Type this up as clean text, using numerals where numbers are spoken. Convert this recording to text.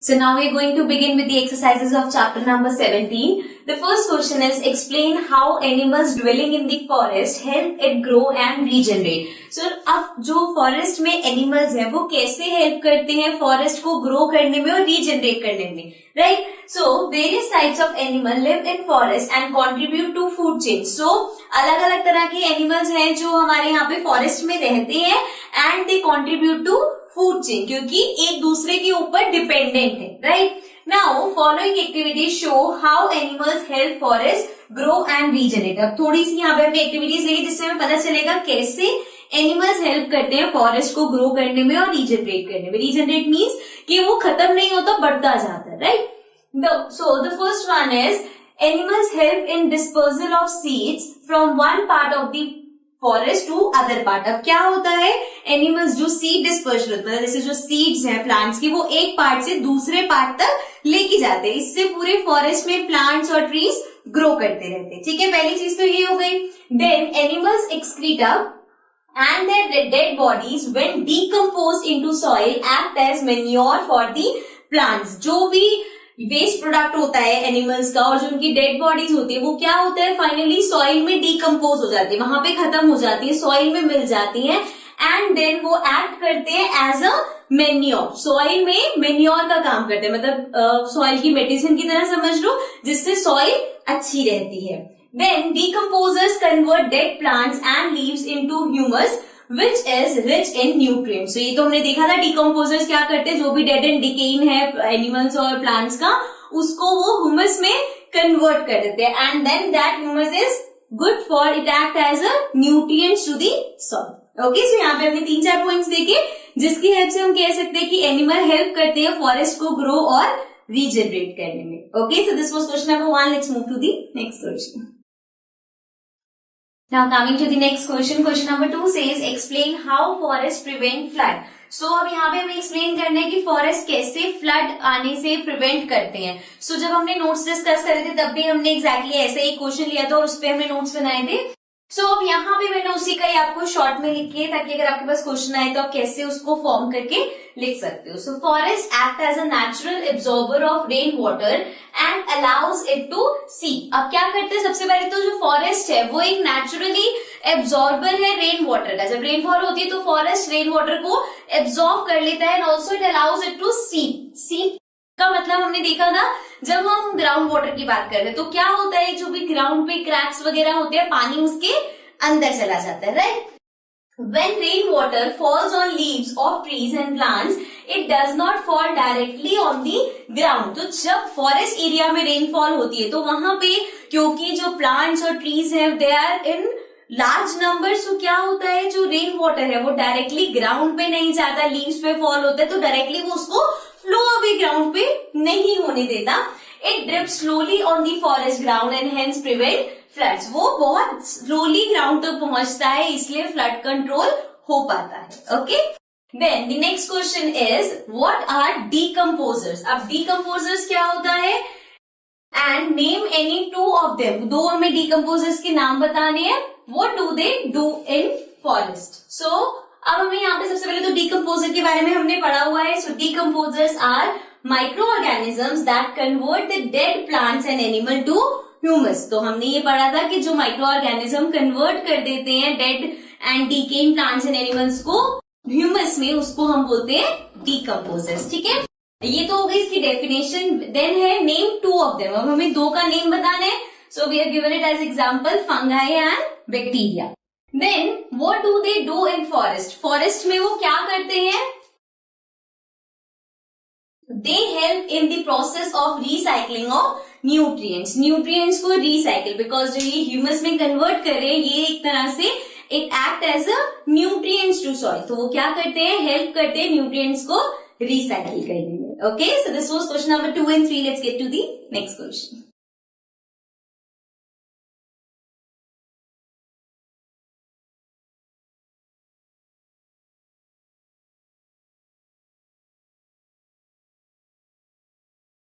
So now we are going to begin with the exercises of chapter number 17. The first question is explain how animals dwelling in the forest help it grow and regenerate. So अब जो forest में animals हैं वो कैसे help करते हैं forest को grow करने में और regenerate करने में, right? So various types of animal live in forest and contribute to food chain. So अलग अलग तरह के animals हैं जो हमारे यहाँ पे forest में रहते हैं and they contribute to food chain, क्योंकि एक दूसरे के ऊपर डिपेंडेंट है, right? Now following activities show how animals help forest grow and regenerate. अब थोड़ी सी यहाँ पे हमने एक्टिविटीज लेगी जिससे हमें पता चलेगा कैसे एनिमल्स हेल्प करते हैं फॉरेस्ट को ग्रो करने में और रीजनरेट करने में. रीजनरेट मीन्स कि वो खत्म नहीं होता, बढ़ता जाता है, right? So the first one is animals help in dispersal of seeds from one part of the forest to other part. अब क्या होता है, एनिमल्स जो सीड डिस्पर्शन होता है, जैसे जो सीड्स हैं प्लांट्स की, वो एक पार्ट से दूसरे पार्ट तक लेके जाते हैं. इससे पूरे फॉरेस्ट में प्लांट्स और ट्रीज ग्रो करते रहते हैं. ठीक है, पहली चीज तो ये हो गई. Then animals excrete and their dead bodies when decomposed into soil act as manure for the plants. जो भी वेस्ट प्रोडक्ट होता है एनिमल्स का और जो उनकी डेड बॉडीज होती है वो क्या होता है, फाइनली सॉइल में डिकम्पोज हो जाती है, वहां पे खत्म हो जाती है, सॉइल में मिल जाती है एंड देन वो एक्ट करते हैं एज अ मेन्योर. सॉइल में मेन्योर का काम करते हैं, मतलब सॉइल की मेडिसिन की तरह समझ लो, जिससे सॉइल अच्छी रहती है. Then decomposers convert dead plants and leaves into humus, which is rich in nutrients. So ये तो हमने देखा था decomposers क्या करते हैं, जो भी dead and decaying है animals और plants का, उसको वो humus में convert कर देते हैं and then that humus is good for it act as a nutrients to the soil. Okay, so यहाँ पे हमने 3-4 points देखे जिसकी हेल्प से हम कह सकते हैं कि एनिमल हेल्प करते हैं फॉरेस्ट को ग्रो और रीजनरेट करने में. Okay, so this was question number 1. Let's move to the next question. Now coming to the next question, question number 2 says explain how forest prevent flood. So अब यहाँ पे हमें एक्सप्लेन करना है कि फॉरेस्ट कैसे फ्लड आने से प्रिवेंट करते हैं. So जब हमने नोट्स डिस्कस करे थे तब भी हमने एग्जैक्टली ऐसा ही क्वेश्चन लिया था और उस पे हमने नोट्स बनाए थे. So अब यहाँ पे मैंने उसी का ही आपको शॉर्ट में लिखी है ताकि अगर आपके पास क्वेश्चन आए तो आप कैसे उसको फॉर्म करके लिख सकते हो. So forest act as a natural absorber of rain water and allows it to seep. अब क्या करते हैं, सबसे पहले तो जो फॉरेस्ट है वो एक नेचुरली एब्जॉर्बर है रेन वाटर का. जब रेनफॉल होती है तो फॉरेस्ट रेन वाटर को एब्जॉर्ब कर लेता है and also it allows it to seep. Seep का मतलब हमने देखा था जब हम ग्राउंड वाटर की बात कर रहे हैं तो क्या होता है, जो भी ग्राउंड पे क्रैक्स वगैरह होते हैं पानी उसके अंदर चला जाता है, right? When rainwater falls on leaves of trees and plants, it does not fall directly on the ground. तो जब फॉरेस्ट एरिया में रेनफॉल होती है तो वहां पे क्योंकि जो प्लांट्स और ट्रीज हैं they are in large numbers, तो क्या होता है जो रेन वाटर है वो डायरेक्टली ग्राउंड पे नहीं जाता, लीव्स पे फॉल होता है तो डायरेक्टली वो उसको फ्लो अवे ग्राउंड पे नहीं होने देता. It drip slowly on the forest ground and hence prevent floods. वो बहुत स्लोली ग्राउंड तक पहुंचता है इसलिए फ्लड कंट्रोल हो पाता है. Okay, then the next question is what are decomposers. अब डीकम्पोजर्स क्या होता है and name any 2 of them. 2 हमें डीकम्पोजर्स के नाम बताने हैं. What do they do in forest. So अब हमें यहाँ पे सबसे पहले तो डीकम्पोजर के बारे में हमने पढ़ा हुआ है. So decomposers are micro organisms that convert the dead plants and animal to humus. तो हमने ये पढ़ा था कि जो माइक्रो ऑर्गेनिज्म कन्वर्ट कर देते हैं dead and decaying plants and animals को ह्यूमस में, उसको हम बोलते हैं डीकम्पोजर्स. ठीक है, ये तो हो गई इसकी डेफिनेशन. देन है नेम 2 ऑफ देम. अब हमें 2 का नेम बताना है. So we have given it as example fungi and bacteria. Then what do they do in forest. Forest में वो क्या करते हैं, they help in the process of recycling of nutrients. Nutrients को रिसाइकिल, बिकॉज जो ये ह्यूमस में convert कर रहे हैं ये एक तरह से it act as a nutrients to soil. तो वो क्या करते हैं, हेल्प करते हैं न्यूट्रिएंट्स को रिसाइकिल करने में. Okay, so this was question number 2 and 3. Let's get to the next question.